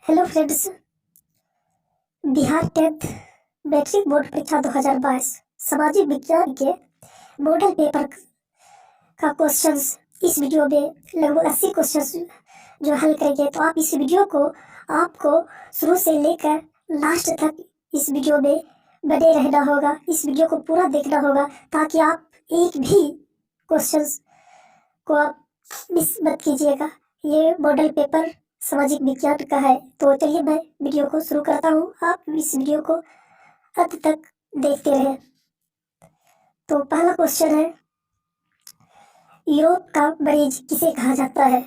Hello friends, Bihar 10th matric board परीक्षा 2022 सामाजिक विज्ञान के मॉडल पेपर का क्वेश्चंस इस वीडियो में लगभग 80 क्वेश्चंस जो हल करेंगे। तो आप इस वीडियो को आपको शुरू से लेकर लास्ट तक इस वीडियो में बने रहना होगा। इस वीडियो को पूरा देखना होगा ताकि आप एक भी क्वेश्चंस को आप मिस मत कीजिएगा। ये मॉडल पेपर सामाजिक विज्ञान का है। तो चलिए मैं वीडियो को शुरू करता हूँ, आप इस वीडियो को अंत तक देखते रहें। तो पहला क्वेश्चन है, यूरोप का मरीज किसे कहा जाता है?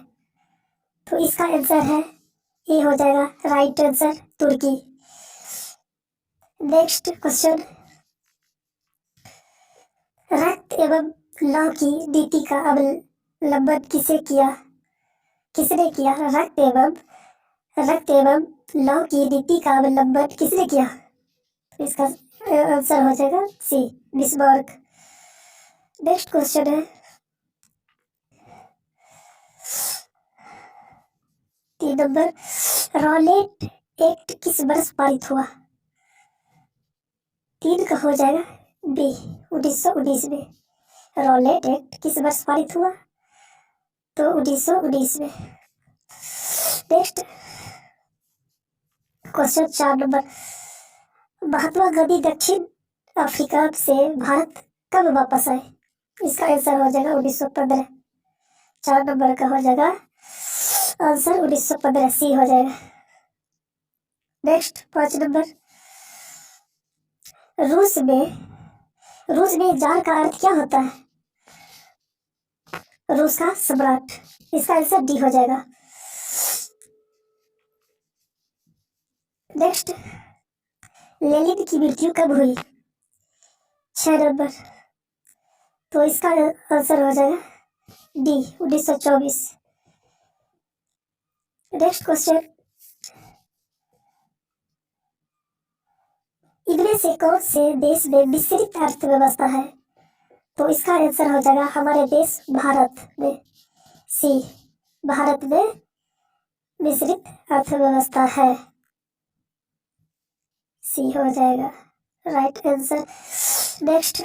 तो इसका आंसर है ए हो जाएगा राइट आंसर, तुर्की। नेक्स्ट क्वेश्चन, रक्त एवं लौह की नीति का अवलंबन किसने किया? रक्त एवं लौह की नीति का अवलंबन किसने किया? इसका आंसर हो जाएगा सी, बिस्मार्क। नेक्स्ट क्वेश्चन है, 3 नंबर, रॉलेट एक्ट किस वर्ष पारित हुआ? 3 का हो जाएगा बी, 1919 में। रॉलेट एक्ट किस वर्ष पारित हुआ? तो 1919 में। Next question 4 number, Mahatma Gandhi दक्षिण अफ्रीका से भारत कब वापस आए? इसका आंसर हो जाएगा 1915। 4 नंबर का हो जाएगा आंसर 1915, सी हो जाएगा। नेक्स्ट 5 नंबर, रूस में जार का अर्थ क्या होता है? रूस का सम्राट। इसका आंसर डी हो जाएगा। नेक्स्ट, लेनिन की मृत्यु कब हुई? 6 नंबर, तो इसका आंसर हो जाएगा डी, 1924। नेक्स्ट क्वेश्चन, इनमें से कौन से देश में मिश्रित अर्थव्यवस्था है? तो इसका आंसर हो जाएगा हमारे देश भारत में, सी, भारत में मिश्रित अर्थव्यवस्था है, सी हो जाएगा राइट आंसर। नेक्स्ट,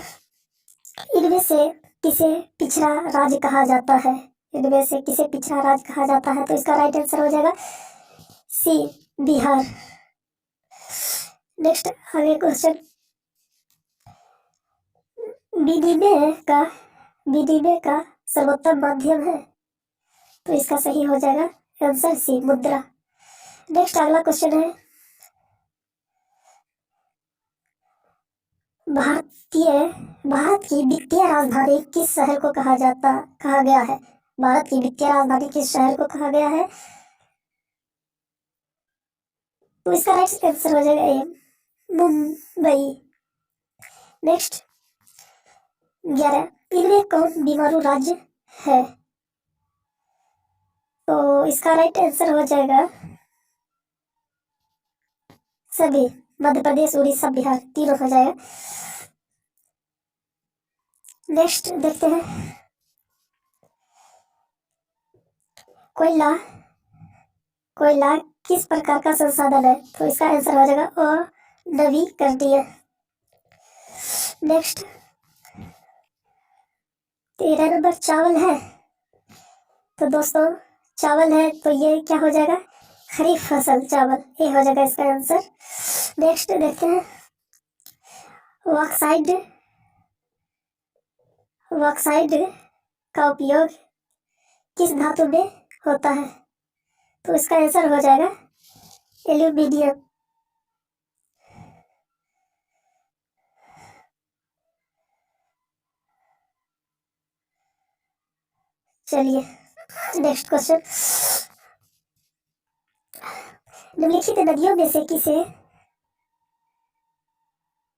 इनमें से किसे पिछड़ा राज्य कहा जाता है? इनमें से किसे पिछड़ा राज्य कहा जाता है? तो इसका राइट आंसर हो जाएगा सी, बिहार। नेक्स्ट आगे क्वेश्चन, विनिमय का सर्वोत्तम माध्यम है? तो इसका सही हो जाएगा आंसर सी, मुद्रा। नेक्स्ट अगला क्वेश्चन है, भारत की वित्तीय राजधानी किस शहर को कहा गया है? भारत की वित्तीय राजधानी किस शहर को कहा गया है? तो इसका राइट आंसर हो जाएगा ए, मुंबई। नेक्स्ट 11, इनमें कौन बीमारू राज्य है? तो इसका राइट आंसर हो जाएगा सभी, मध्य प्रदेश, उड़ीसा, बिहार, तीनों हो जाएगा। नेक्स्ट देखते हैं, कोयला किस प्रकार का संसाधन है? तो इसका आंसर हो जाएगा अनवीकरणीय। नेक्स्ट 13 नंबर, चावल है। तो दोस्तों चावल है तो ये क्या हो जाएगा? खरीफ फसल, चावल, ये हो जाएगा इसका आंसर। नेक्स्ट देखते हैं, ऑक्साइड का उपयोग किस धातु में होता है? तो इसका आंसर हो जाएगा एल्यूमिनियम। चलिए नेक्स्ट क्वेश्चन, निम्नलिखित नदियों में से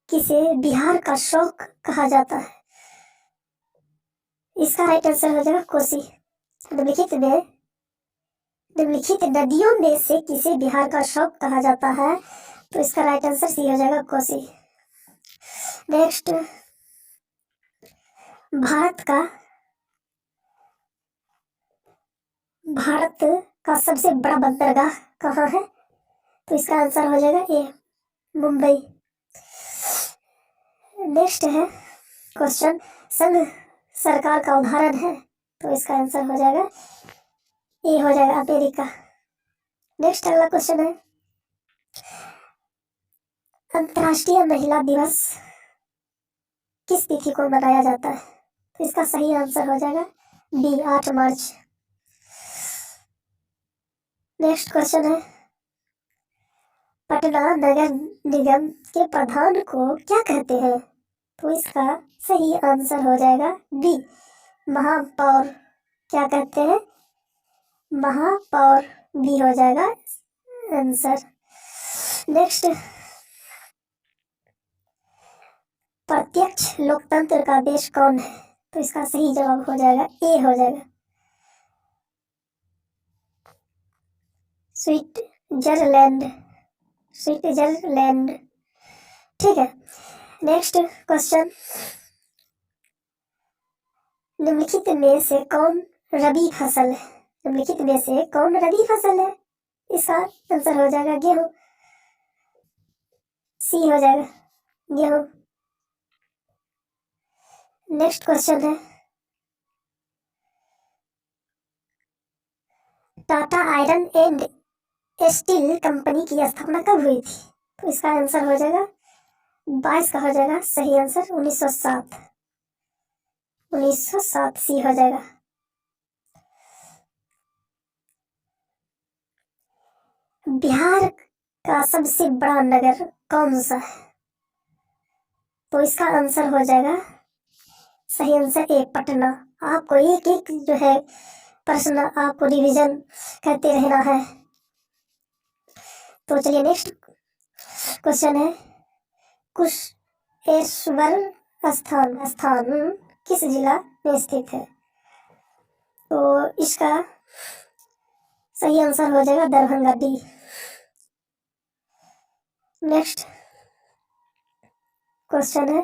किसे बिहार का शौक कहा जाता है? इसका राइट आंसर हो जाएगा कोसी। निम्नलिखित नदियों में से किसे बिहार का शौक कहा जाता है? तो इसका राइट आंसर सी हो जाएगा कोसी। नेक्स्ट, भारत का सबसे बड़ा बंदरगाह कहाँ है? तो इसका आंसर हो जाएगा ए, मुंबई। नेक्स्ट है क्वेश्चन, संघ सरकार का उदाहरण है, तो इसका आंसर हो जाएगा ए, हो जाएगा अमेरिका। नेक्स्ट अगला क्वेश्चन है, अंतर्राष्ट्रीय महिला दिवस किस तिथि को मनाया जाता है, तो इसका सही आंसर हो जाएगा बी, 8 मार्च। नेक्स्ट क्वेश्चन है, पटना नगर निगम के प्रधान को क्या कहते हैं, तो इसका सही आंसर हो जाएगा बी, महापौर। क्या कहते हैं, महापौर, बी हो जाएगा आंसर। नेक्स्ट, प्रत्यक्ष लोकतंत्र का देश कौन है, तो इसका सही जवाब हो जाएगा ए, हो जाएगा स्विट्जरलैंड, स्विट्जरलैंड। ठीक है। नेक्स्ट क्वेश्चन, निम्नलिखित में से कौन रबी फसल है, निम्नलिखित में से कौन रबी फसल है, इसका आंसर हो जाएगा गेहूं, सी हो जाएगा गेहूं। नेक्स्ट क्वेश्चन है, Tata iron and steel company की स्थापना कब हुई थी, तो इसका आंसर हो जाएगा 22 का हो जाएगा सही आंसर 1907, 1907 सी हो जाएगा। बिहार का सबसे बड़ा नगर कौन सा है, तो इसका आंसर हो जाएगा सही आंसर ए, पटना। आपको एक एक जो है प्रश्न आपको रिवीजन करते रहना है। तो चलिए नेक्स्ट क्वेश्चन है, कुशेश्वर स्थान किस जिला में स्थित है, तो इसका सही आंसर हो जाएगा दरभंगा, डी। नेक्स्ट क्वेश्चन है,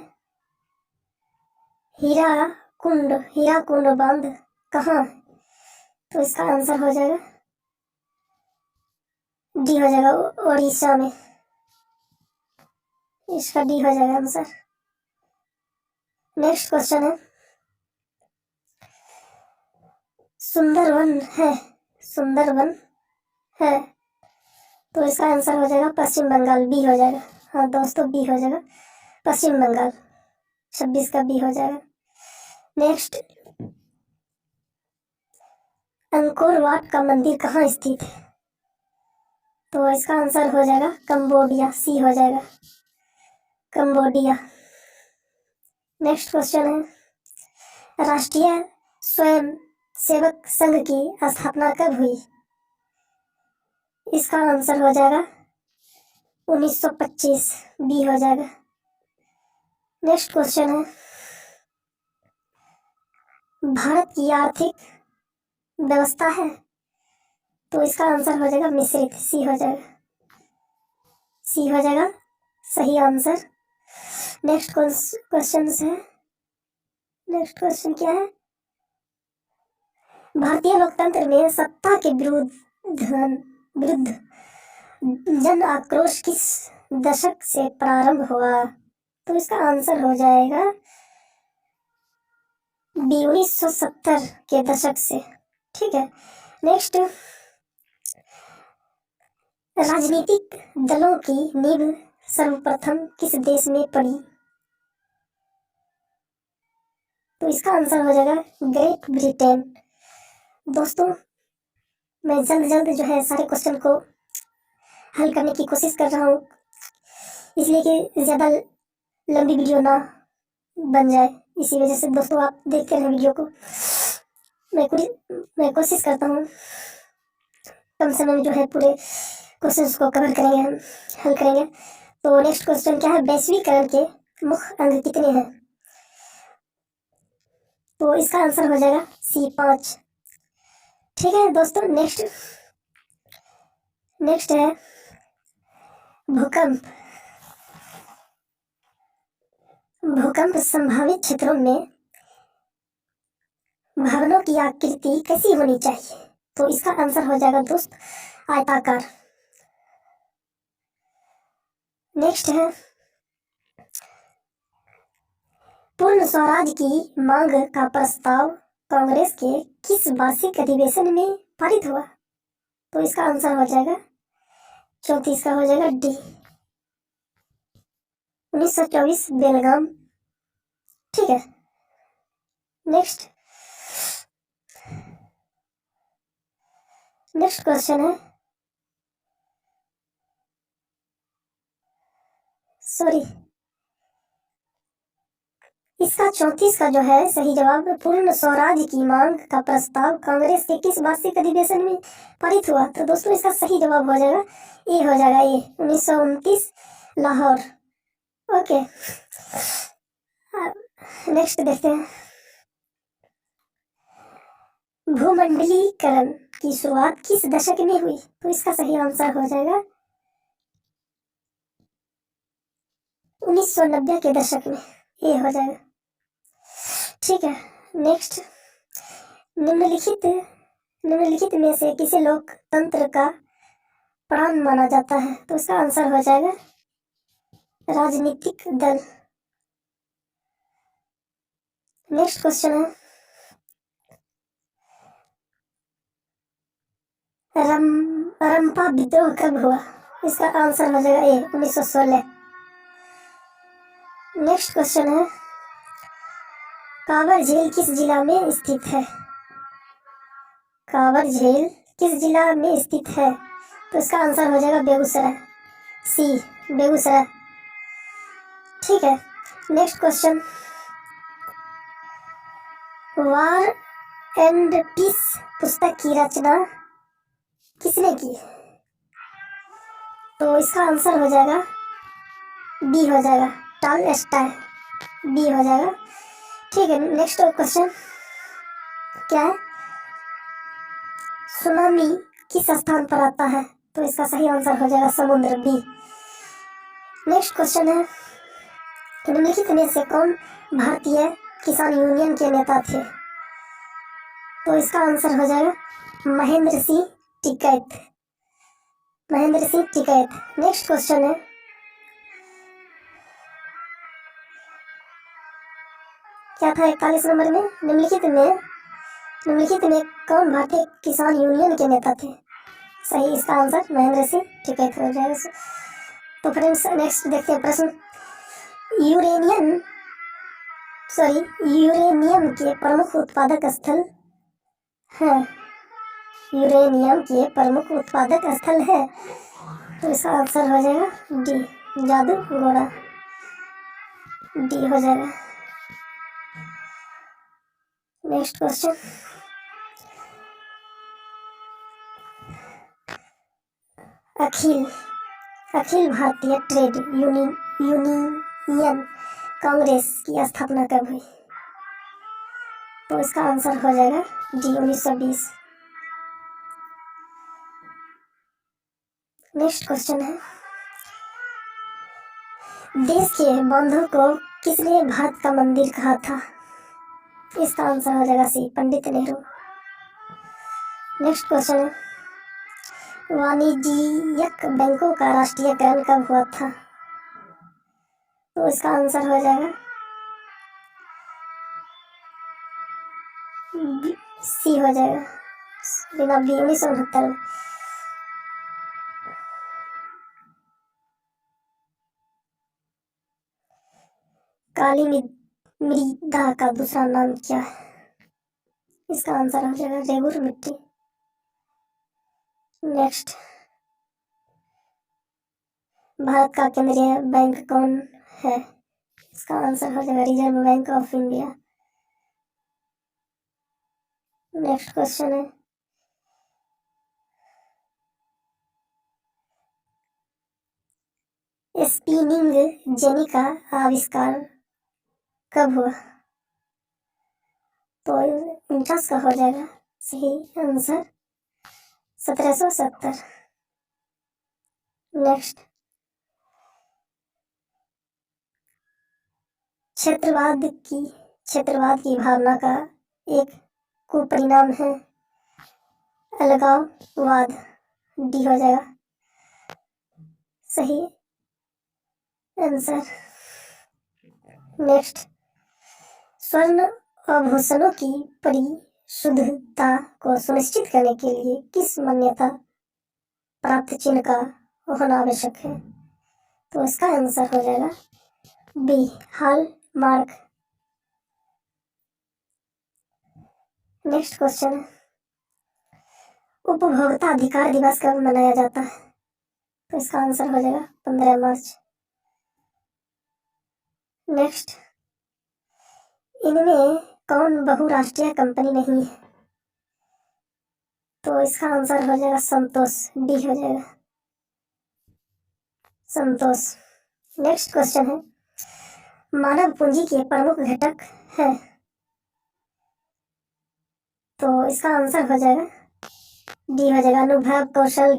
हीराकुंड बांध कहाँ, तो इसका आंसर हो जाएगा डी, हो जाएगा उड़ीसा में, इसका डी हो जाएगा आंसर। नेक्स्ट क्वेश्चन है, सुंदरवन है, तो इसका आंसर हो जाएगा पश्चिम बंगाल, बी हो जाएगा। हाँ दोस्तों, बी हो जाएगा पश्चिम बंगाल, 26 का बी हो जाएगा। नेक्स्ट, अंकोर वाट का मंदिर कहाँ स्थित है, तो इसका आंसर हो जाएगा कंबोडिया, सी हो जाएगा कंबोडिया। नेक्स्ट क्वेश्चन है, राष्ट्रीय स्वयं सेवक संघ की स्थापना कब हुई, इसका आंसर हो जाएगा 1925, बी हो जाएगा। नेक्स्ट क्वेश्चन है, भारत की आर्थिक व्यवस्था है, तो इसका आंसर हो जाएगा मिश्रित, सी हो जाएगा, सी हो जाएगा सही आंसर। नेक्स्ट क्वेश्चन है, नेक्स्ट क्वेश्चन क्या है, भारतीय लोकतंत्र में सत्ता के विरुद्ध जन आक्रोश किस दशक से प्रारंभ हुआ, तो इसका आंसर हो जाएगा बी, 1970 के दशक से। ठीक है। नेक्स्ट, राजनीतिक दलों की नींव सर्वप्रथम किस देश में पड़ी, तो इसका आंसर हो जाएगा ग्रेट ब्रिटेन। दोस्तों, मैं जल्द जो है सारे क्वेश्चन को हल करने की कोशिश कर रहा हूँ, इसलिए कि ज़्यादा लंबी वीडियो ना बन जाए, इसी वजह से दोस्तों आप देखते रहें वीडियो को। मैं कोशिश करता हूँ कम समय में जो है पूरे क्वेश्चंस को कवर करेंगे, हम हल करेंगे। तो नेक्स्ट क्वेश्चन क्या है, वैश्वीकरण के मुख्य अंग कितने हैं, तो इसका आंसर हो जाएगा सी, 5। ठीक है दोस्तों, नेक्स्ट है भूकंप संभावित क्षेत्रों में भवनों की आकृति कैसी होनी चाहिए, तो इसका आंसर हो जाएगा दोस्त आयताकार। नेक्स्ट है पूर्ण स्वराज की मांग का प्रस्ताव कांग्रेस के किस वार्षिक अधिवेशन में पारित हुआ? तो इसका आंसर हो जाएगा 34 का हो जाएगा डी, 1924 बेलगाम। ठीक है, नेक्स्ट क्वेश्चन है, सॉरी, इसका 34 का जो है सही जवाब पूर्ण स्वराज की मांग का प्रस्ताव कांग्रेस के किस वार्षिक अधिवेशन में पारित हुआ? तो दोस्तों इसका सही जवाब हो जाएगा ए, हो जाएगा ए, 1929 लाहौर। ओके, नेक्स्ट देखते हैं, भूमंडलीकरण की शुरुआत किस दशक में हुई? तो इसका सही आंसर हो जाएगा 1990 के दशक में, ये हो जाएगा। ठीक है, नेक्स्ट, निम्नलिखित में से किसे लोकतंत्र का प्राण माना जाता है? तो इसका आंसर हो जाएगा राजनीतिक दल। नेक्स्ट क्वेश्चन है, रंपा विद्रोह कब हुआ? इसका आंसर हो जाएगा ए, 1916। नेक्स्ट क्वेश्चन है, कांवर झील किस जिला में स्थित है? कांवर झील किस जिला में स्थित है? तो इसका आंसर हो जाएगा बेगूसराय, सी, बेगूसराय। ठीक है, next question, war and peace पुस्तक की रचना किसने की? तो इसका आंसर हो जाएगा बी, हो जाएगा टॉलस्टॉय, बी हो जाएगा। ठीक है, नेक्स्ट क्वेश्चन क्या है, सुनामी किस स्थान पर आता है? तो इसका सही आंसर हो जाएगा समुद्र, बी। नेक्स्ट क्वेश्चन है, निम्नलिखित में से कौन भारतीय किसान यूनियन के नेता थे? तो इसका आंसर हो जाएगा महेंद्र सिंह टिकैत, महेंद्र सिंह टिकैत। नेक्स्ट क्वेश्चन है, क्या था 41 नंबर में, निम्नलिखित में कौन भारतीय किसान यूनियन के नेता थे? सही, इसका आंसर महेंद्र सिंह टिकैत हो जाएगा। तो फ्रेंड्स, नेक्स्ट देखते हैं प्रश्न, यूरेनियम के प्रमुख उत्पादक स्थल है, यूरेनियम के प्रमुख उत्पादक स्थल है। तो इसका आंसर हो जाएगा डी, जादूगोड़ा, डी हो जाएगा। Next question, Akhil Bharatiya trade union Congress की स्थापना कब हुई? तो इसका आंसर हो जाएगा डी, 1920। नेक्स्ट क्वेश्चन है, देश के बंधु को किसने भारत का मंदिर कहा था? इसका आंसर हो जाएगा सी, पंडित नेहरू। नेक्स्ट क्वेश्चन है, वाणिज्यिक बैंकों का राष्ट्रीयकरण कब हुआ था? तो इसका आंसर हो जाएगा सी, हो जाएगा बिना बी, 1969 में। काली मृदा का दूसरा नाम क्या है? इसका आंसर हो जाएगा रेगुर मिट्टी। नेक्स्ट, भारत का केंद्रीय बैंक कौन है? इसका आंसर हो जाएगा reserve bank of India. Next question है, स्पिनिंग जेनी का आविष्कार कब हुआ? तो 49 का हो जाएगा सही आंसर, 1770। नेक्स्ट, क्षेत्रवाद की भावना का एक कुपरिणाम है अलगाववाद, डी हो जाएगा सही। आंसर। नेक्स्ट, स्वर्ण आभूषणों की परिशुद्धता को सुनिश्चित करने के लिए किस मान्यता प्राप्त चिन्ह का होना आवश्यक है? तो इसका आंसर हो जाएगा बी, हॉलमार्क। नेक्स्ट क्वेश्चन है, उपभोक्ता अधिकार दिवस कब मनाया जाता है? तो इसका आंसर हो जाएगा 15 मार्च। नेक्स्ट, इनमें कौन बहुराष्ट्रीय कंपनी नहीं है? तो इसका आंसर हो जाएगा संतोष, डी हो जाएगा संतोष। नेक्स्ट क्वेश्चन है, मानव पूंजी के प्रमुख घटक है? तो इसका आंसर हो जाएगा डी हो जाएगा अनुभव, कौशल,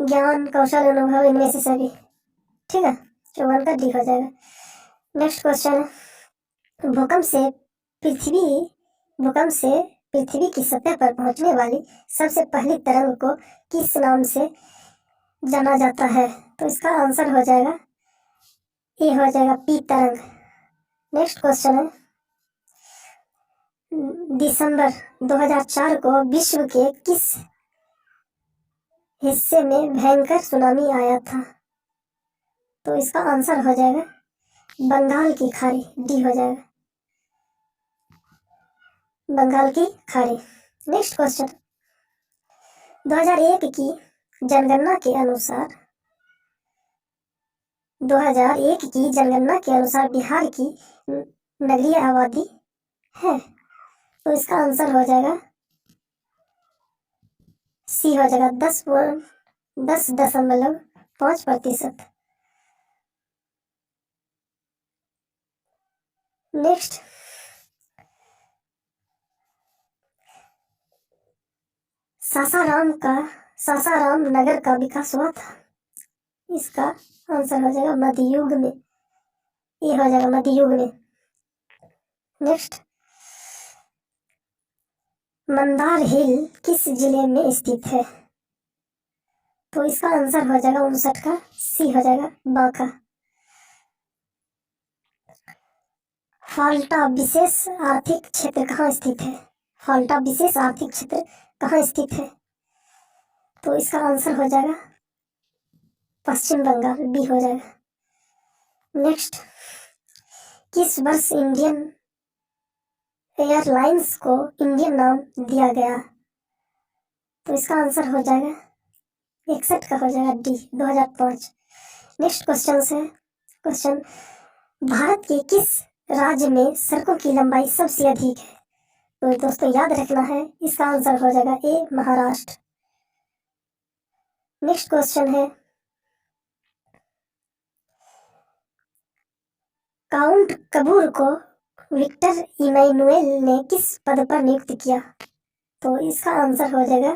ज्ञान, कौशल, अनुभव, इनमें से सभी। ठीक है, 54 का डी हो जाएगा। नेक्स्ट क्वेश्चन है, भूकंप से पृथ्वी की सतह पर पहुंचने वाली सबसे पहली तरंग को किस नाम से जाना जाता है? तो इसका आंसर हो जाएगा ए हो जाएगा पी तरंग। नेक्स्ट क्वेश्चन है, दिसंबर 2004 को विश्व के किस हिस्से में भयंकर सुनामी आया था? तो इसका आंसर हो जाएगा बंगाल की खाड़ी, डी हो जाएगा बंगाल की खाड़ी। नेक्स्ट क्वेश्चन, 2001 की जनगणना के अनुसार बिहार की नगरीय आबादी है? तो इसका आंसर हो जाएगा सी हो जाएगा 10.5%। नेक्स्ट, सासाराम नगर का विकास हुआ था? इसका आंसर हो जाएगा मध्ययुग में, ये हो जाएगा मध्ययुग में। नेक्स्ट, मंदार हिल किस जिले में स्थित है? तो इसका आंसर हो जाएगा 59 का सी हो जाएगा बांका। फाल्टा विशेष आर्थिक क्षेत्र कहाँ स्थित है? फाल्टा विशेष आर्थिक क्षेत्र कहाँ स्थित है? तो इसका आंसर हो जाएगा पश्चिम बंगाल, बी हो जाएगा। नेक्स्ट, किस वर्ष इंडियन एयरलाइंस को इंडियन नाम दिया गया? तो इसका आंसर हो जाएगा 61 का हो जाएगा डी, 2005। नेक्स्ट क्वेश्चन, भारत के किस राज्य में सड़कों की लंबाई सबसे अधिक है? तो दोस्तों याद रखना है, इसका आंसर हो जाएगा ए, महाराष्ट्र। नेक्स्ट क्वेश्चन है, काउंट कबूर को विक्टर इमैनुएल ने किस पद पर नियुक्त किया? तो इसका आंसर हो जाएगा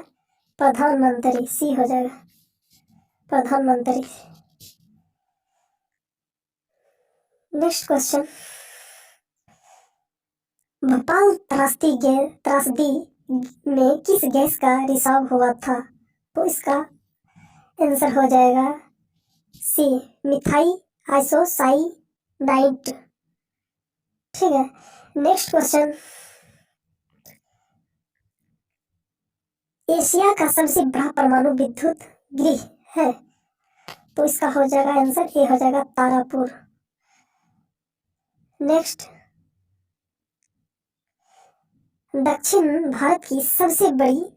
प्रधानमंत्री, सी हो जाएगा प्रधानमंत्री। नेक्स्ट क्वेश्चन, भोपाल त्रासदी में किस गैस का रिसाव हुआ था? तो इसका आंसर हो जाएगा सी, मिथाइल आइसोसाइनाइड। ठीक है, नेक्स्ट क्वेश्चन, एशिया का सबसे बड़ा परमाणु विद्युत गृह है? तो इसका हो जाएगा आंसर ए हो जाएगा तारापुर। नेक्स्ट, दक्षिण भारत की सबसे बड़ी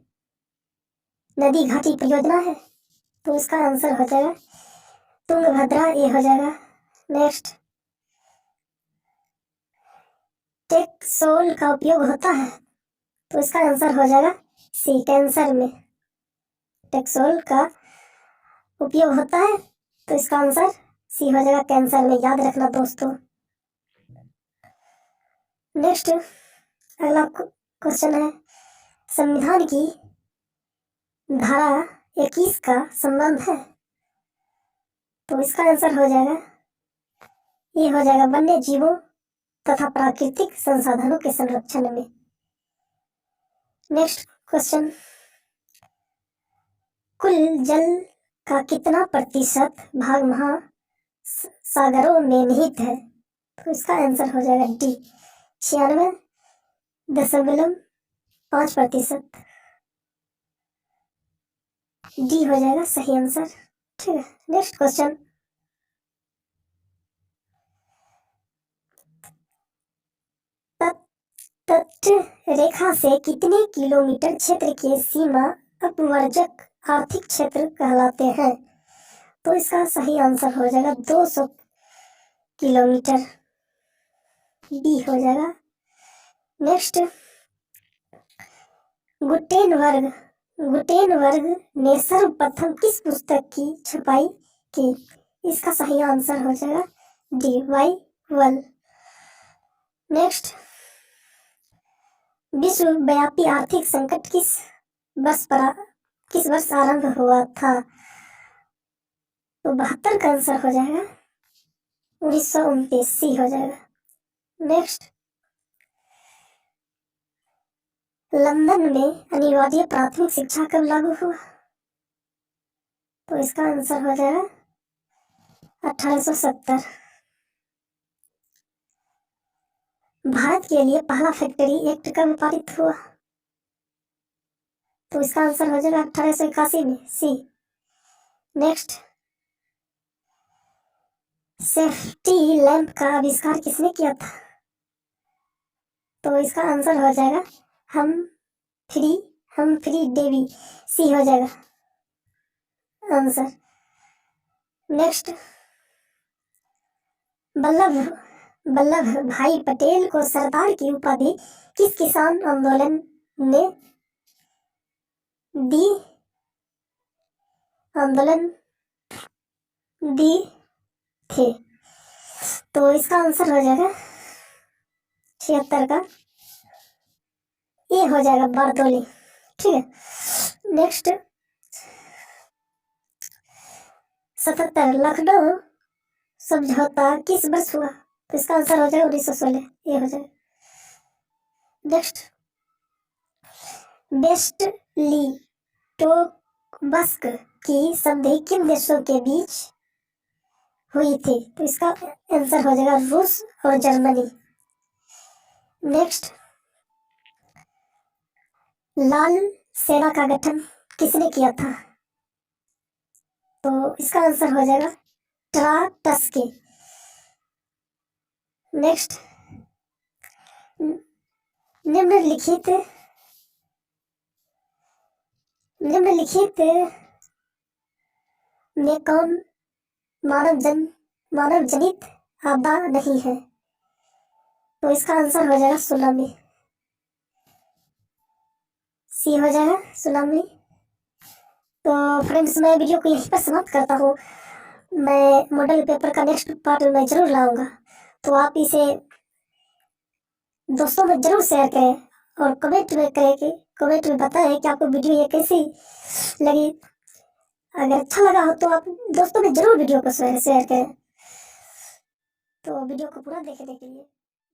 नदी घाटी परियोजना है? तो इसका आंसर हो जाएगा तुंगभद्रा, ये हो जाएगा। नेक्स्ट, टेक्सोल का उपयोग होता है? तो इसका आंसर हो जाएगा सी, कैंसर में टेक्सोल का उपयोग होता है, तो इसका आंसर सी हो जाएगा कैंसर में, याद रखना दोस्तों। नेक्स्ट, अगला क्वेश्चन है, संविधान की धारा 21 का संबंध है? तो इसका आंसर हो जाएगा ये हो जाएगा वन्य जीवों तथा प्राकृतिक संसाधनों के संरक्षण में। नेक्स्ट क्वेश्चन, कुल जल का कितना प्रतिशत भाग महासागरों में निहित है? तो इसका आंसर हो जाएगा डी, 96.5%। डी हो जाएगा सही आंसर। ठीक है, नेक्स्ट क्वेश्चन। तट रेखा से कितने किलोमीटर क्षेत्र की सीमा अपवर्जक आर्थिक क्षेत्र कहलाते हैं? तो इसका सही आंसर हो जाएगा 200 किलोमीटर। डी हो जाएगा। नेक्स्ट, गुटेनबर्ग ने सर्वप्रथम किस पुस्तक की छपाई की? इसका सही आंसर हो जाएगा डी, बाइबल। नेक्स्ट, विश्वव्यापी आर्थिक संकट किस वर्ष आरंभ हुआ था? तो 72 का आंसर हो जाएगा 1929। सी हो जाएगा। नेक्स्ट, लंदन में अनिवार्य प्राथमिक शिक्षा कब लागू हुआ? तो इसका आंसर हो जाएगा 1870। भारत के लिए पहला फैक्ट्री एक्ट कब पारित हुआ? तो इसका आंसर हो जाएगा 1881 में। सी। नेक्स्ट, सेफ्टी लैंप का आविष्कार किसने किया था? तो इसका आंसर हो जाएगा हमफ्री डेवी। सी हो जाएगा आंसर। नेक्स्ट, वल्लभ भाई पटेल को सरदार की उपाधि किस किसान आंदोलन ने दी थे? तो इसका आंसर हो जाएगा 76 का, ये हो जाएगा बारदोली। ठीक है, नेक्स्ट, 77 लखनऊ समझौता किस वर्ष हुआ? तो इसका आंसर हो जाएगा 1916। ये हो जाएगा। नेक्स्ट, ब्रेस्ट-लिटोव्स्क की संधि किन देशों के बीच हुई थी? तो इसका आंसर हो जाएगा रूस और जर्मनी। नेक्स्ट, लाल सेना का गठन किसने किया था? तो इसका आंसर हो जाएगा ट्राटस्की। नेक्स्ट, निम्नलिखित में कौन मानव जनित आपदा नहीं है? तो इसका आंसर हो जाएगा सुनामी। सी हो जाएगा सुनामी। तो फ्रेंड्स, मैं वीडियो को यहीं पर समाप्त करता हूँ। मैं मॉडल पेपर का नेक्स्ट पार्ट मैं जरूर लाऊंगा, तो आप इसे दोस्तों में जरूर शेयर करें और कमेंट में बताएं कि आपको वीडियो ये कैसी लगी। अगर अच्छा लगा हो तो आप दोस्तों में जरूर वीडियो को शेयर करें। तो वीडियो को पूरा देखने के लिए